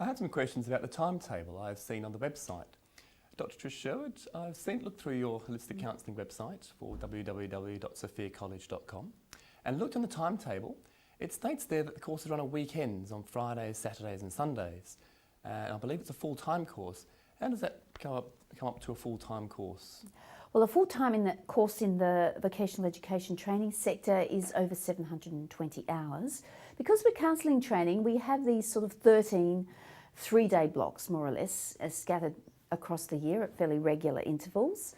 I had some questions about the timetable I've seen on the website. Dr. Trish Sherwood, I've looked through your holistic counselling website for www.sophiacollege.com and looked on the timetable. It states there that the courses run on weekends, on Fridays, Saturdays and Sundays. I believe it's a full-time course. How does that come up to a full-time course? Well, a full-time course in the vocational education training sector is over 720 hours. Because we're counselling training, we have these sort of 13 three-day blocks, more or less, scattered across the year at fairly regular intervals.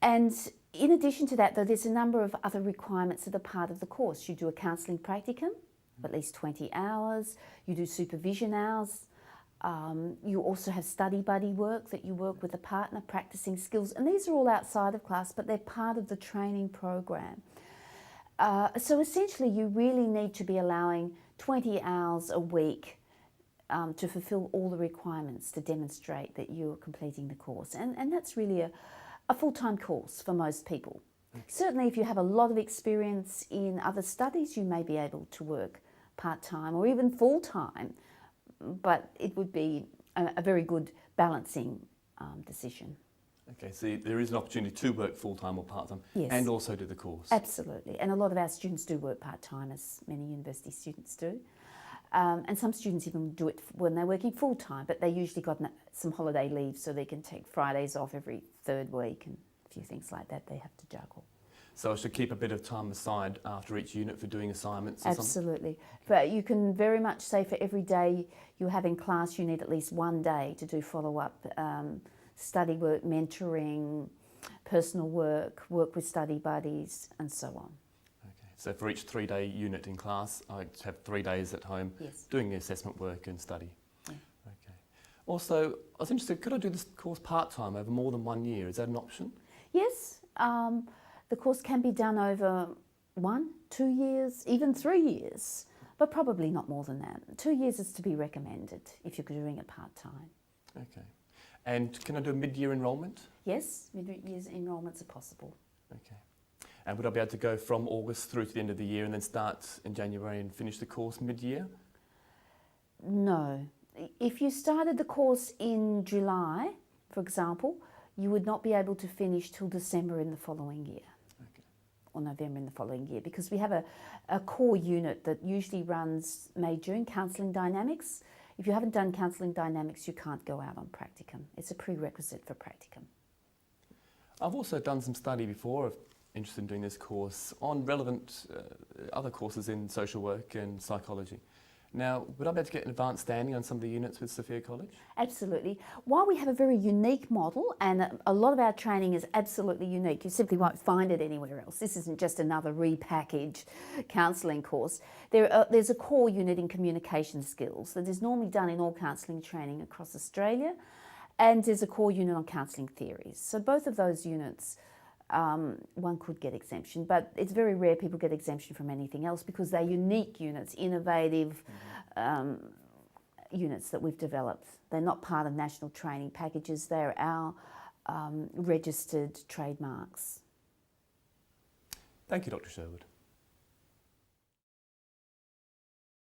And in addition to that, though, there's a number of other requirements that are part of the course. You do a counselling practicum, at least 20 hours. You do supervision hours. You also have study buddy work that you work with a partner, practicing skills, and these are all outside of class, but they're part of the training program. So essentially you really need to be allowing 20 hours a week to fulfil all the requirements to demonstrate that you're completing the course, and that's really a full-time course for most people. Okay. Certainly if you have a lot of experience in other studies, you may be able to work part-time or even full-time, but it would be a very good balancing decision. Okay, so there is an opportunity to work full-time or part-time, yes, and also do the course. Absolutely, and a lot of our students do work part-time, as many university students do. And some students even do it when they're working full-time, but they usually got some holiday leave so they can take Fridays off every third week and a few things like that they have to juggle. So I should keep a bit of time aside after each unit for doing assignments or Absolutely. Something? But you can very much say for every day you have in class, you need at least one day to do follow-up study work, mentoring, personal work, work with study buddies, and so on. Okay. So for each 3-day unit in class, I have 3 days at home, yes, doing the assessment work and study. Yeah. Okay. Also, I was interested, could I do this course part-time over more than 1 year? Is that an option? Yes. The course can be done over 1, 2 years, even 3 years, but probably not more than that. 2 years is to be recommended if you're doing it part-time. Okay. And can I do a mid-year enrolment? Yes, mid-year enrolments are possible. Okay. And would I be able to go from August through to the end of the year and then start in January and finish the course mid-year? No. If you started the course in July, for example, you would not be able to finish till December in the following year. Okay. Or November in the following year, because we have a core unit that usually runs May-June, Counselling Dynamics. If you haven't done Counselling Dynamics, you can't go out on practicum. It's a prerequisite for practicum. I've also done some study before, interested in doing this course, on relevant other courses in social work and psychology. Now, would I be able to get an advanced standing on some of the units with Sophia College? Absolutely. While we have a very unique model, and a lot of our training is absolutely unique, you simply won't find it anywhere else. This isn't just another repackaged counselling course. There's a core unit in communication skills that is normally done in all counselling training across Australia, and there's a core unit on counselling theories. So both of those units, one could get exemption, but it's very rare people get exemption from anything else because they're unique units, innovative units that we've developed. They're not part of national training packages, they're our registered trademarks. Thank you, Dr. Sherwood.